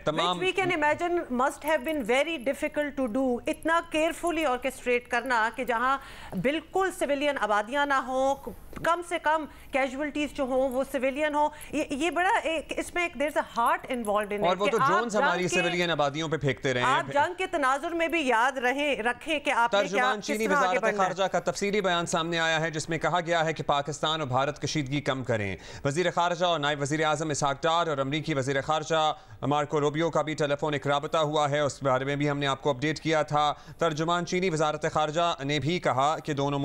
تمام which we can imagine must have been very difficult to do. اتنا carefully آرکیسٹریٹ کرنا کہ جہاں بالکل سویلین آبادیاں نہ ہوں، کم سے کم کیجولٹیز جو ہوں وہ سویلین ہوں. یہ بڑا اس میں ایک دیر سے ہارٹ انوالوڈ ان ہے. اور وہ تو ڈرونز ہماری سویلین آبادیوں پہ پھینکتے رہے ہیں. آپ جنگ کے تناظر میں بھی یاد رکھیں کہ آپ نے کیا ترجمان چینی وزارت خارجہ کا تفصیلی بیان سامنے آیا ہے جس میں کہا گیا ہے کہ پاکستان اور بھارت کشیدگی کم کریں. وزیر خارجہ اور نائب وزیر اعظم اسحاق ڈار اور امریکی وزیر خارجہ مارکو روبیو کا بھی ٹیلیفونک رابطہ ہوا ہے، اس بارے میں بھی ہم نے آپ کو اپڈیٹ کیا تھا. ترجمان چینی وزارت خارجہ نے بھی کہا کہ دونوں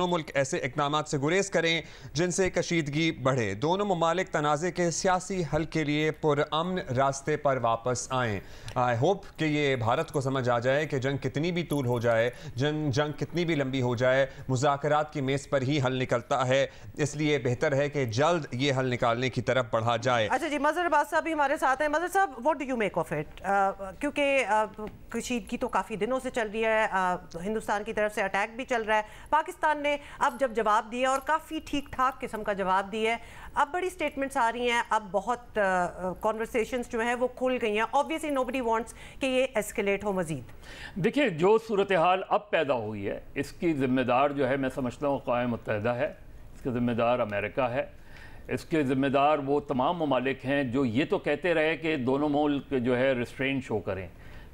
ملک ایسے اقدامات سے گریز کریں جن سے کشیدگی بڑھے. دونوں ممالک تنازع کے سیاسی حل کے لیے پرامن راستے پر واپس آئیں. آئی ہوپ کہ یہ بھارت کو سمجھ آ جائے کہ جنگ کتنی بھی طول ہو جائے، جنگ کتنی بھی لمبی ہو جائے، مذاکرات کی میز پر ہی حل نکلتا ہے. اس لیے بہتر ہے کہ جلد یہ حل نکالنے کی طرف بڑھا جائے. اچھا جی، مظہر عباس صاحب بھی ہمارے ساتھ ہیں. مظہر صاحب، what do you make of it? کیونکہ کشیدگی تو کافی دنوں سے چل رہی ہے، ہندوستان کی طرف سے اٹیک بھی چل رہا ہے. پاکستان نے اب جب جواب دیا اور کافی ٹھیک ٹھاک قسم کا جواب دیا ہے، اب بڑی سٹیٹمنٹس آ رہی ہیں، اب بہت کانورسیشنز جو ہیں وہ کھل گئی ہیں. obviously nobody wants کہ یہ ایسکیلیٹ ہو مزید. دیکھیں، جو صورتحال اب پیدا ہوئی ہے اس کی ذمہ دار جو ہے میں سمجھتا ہوں اقوام متحدہ ہے، اس کے ذمہ دار امریکہ ہے، اس کے ذمہ دار وہ تمام ممالک ہیں جو یہ تو کہتے رہے کہ دونوں ملک جو ہے ریسٹرین شو کریں،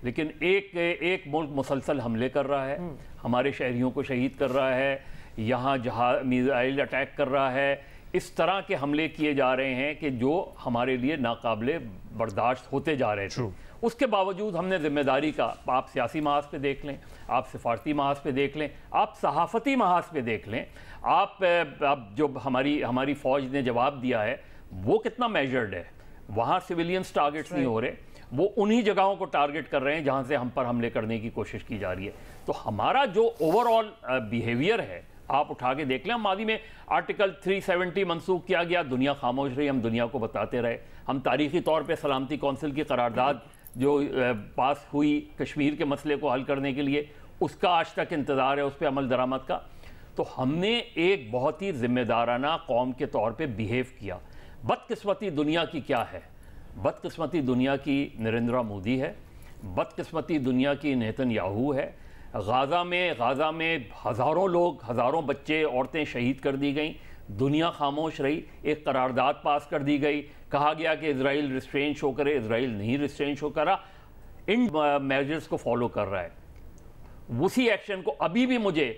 لیکن ایک ملک مسلسل حملے کر رہا ہے، ہمارے شہریوں کو شہید کر رہا ہے، یہاں میزائل اٹیک کر رہا ہے. اس طرح کے حملے کیے جا رہے ہیں کہ جو ہمارے لیے ناقابل برداشت ہوتے جا رہے تھے. اس کے باوجود ہم نے ذمہ داری کا، آپ سیاسی محاذ پہ دیکھ لیں، آپ سفارتی محاذ پہ دیکھ لیں، آپ صحافتی محاذ پہ دیکھ لیں، آپ جو ہماری فوج نے جواب دیا ہے وہ کتنا میجرڈ ہے. وہاں سویلینز ٹارگٹس نہیں ہو رہے، وہ انہی جگہوں کو ٹارگٹ کر رہے ہیں جہاں سے ہم پر حملے کرنے کی کوشش کی جا رہی ہے. تو ہمارا جو اوور آل بیہیویئر ہے آپ اٹھا کے دیکھ لیں. ماضی میں آرٹیکل 370 منسوخ کیا گیا، دنیا خاموش رہی، ہم دنیا کو بتاتے رہے. ہم تاریخی طور پہ سلامتی کونسل کی قرارداد جو پاس ہوئی کشمیر کے مسئلے کو حل کرنے کے لیے، اس کا آج تک انتظار ہے، اس پہ عمل درآمد کا. تو ہم نے ایک بہت ہی ذمہ دارانہ قوم کے طور پہ بیہیو کیا. بدقسمتی دنیا کی کیا ہے؟ بدقسمتی دنیا کی نریندرا مودی ہے، بدقسمتی دنیا کی نیتن یاہو ہے. غازہ میں ہزاروں لوگ، ہزاروں بچے، عورتیں شہید کر دی گئیں، دنیا خاموش رہی. ایک قرارداد پاس کر دی گئی، کہا گیا کہ اسرائیل ریسٹرین شو کرے، اسرائیل نہیں ریسٹرین شو کرا، ان میجرز کو فالو کر رہا ہے. اسی ایکشن کو ابھی بھی مجھے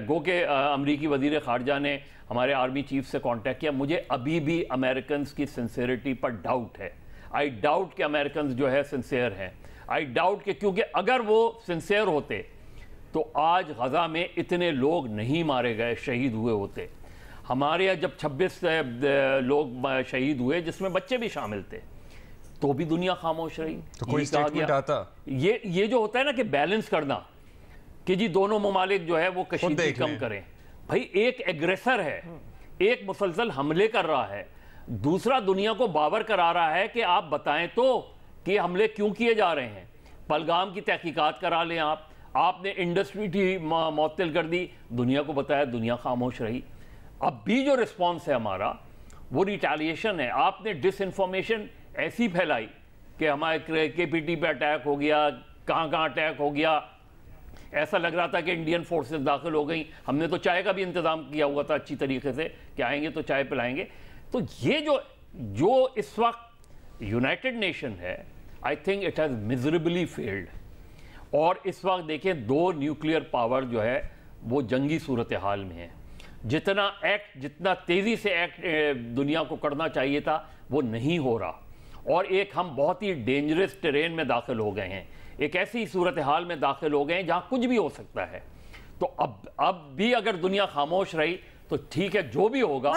گو کہ امریکی وزیر خارجہ نے ہمارے آرمی چیف سے کانٹیکٹ کیا، مجھے ابھی بھی امریکنز کی سنسیئرٹی پر ڈاؤٹ ہے. آئی ڈاؤٹ کہ امریکنز جو ہے سنسیئر ہیں. آئی ڈاؤٹ کہ کیونکہ اگر وہ سنسیئر ہوتے تو آج غزہ میں اتنے لوگ نہیں مارے گئے، شہید ہوئے ہوتے. ہمارے یہاں جب 26 لوگ شہید ہوئے جس میں بچے بھی شامل تھے تو بھی دنیا خاموش رہی. تو کوئی سٹیٹمنٹ آتا؟ یہ جو ہوتا ہے نا کہ بیلنس کرنا کہ جی دونوں ممالک جو ہے وہ کشیدگی کم کریں. بھائی ایک ایگریسر ہے، ایک مسلسل حملے کر رہا ہے، دوسرا دنیا کو باور کرا رہا ہے کہ آپ بتائیں تو کہ حملے کیوں کیے جا رہے ہیں. پہلگام کی تحقیقات کرا لیں. آپ نے انڈسٹری معطل کر دی، دنیا کو بتایا، دنیا خاموش رہی. اب بھی جو رسپانس ہے ہمارا وہ ریٹیلیشن ہے. آپ نے ڈس انفارمیشن ایسی پھیلائی کہ ہمارے KPT پہ اٹیک ہو گیا، کہاں اٹیک ہو گیا، ایسا لگ رہا تھا کہ انڈین فورسز داخل ہو گئیں. ہم نے تو چائے کا بھی انتظام کیا ہوا تھا اچھی طریقے سے کہ آئیں گے تو چائے پلائیں گے. تو یہ جو اس وقت یونائٹڈ نیشن ہے، I think it has میزریبلی field. اور اس وقت دیکھیں 2 نیوکلیئر پاور جو ہے وہ جنگی صورتحال میں ہیں. جتنا تیزی سے ایکٹ دنیا کو کرنا چاہیے تھا وہ نہیں ہو رہا. اور ایک ہم بہت ہی ڈینجرس ٹرین میں داخل ہو گئے ہیں، ایک ایسی صورتحال میں داخل ہو گئے ہیں جہاں کچھ بھی ہو سکتا ہے. تو اب بھی اگر دنیا خاموش رہی تو ٹھیک ہے، جو بھی ہوگا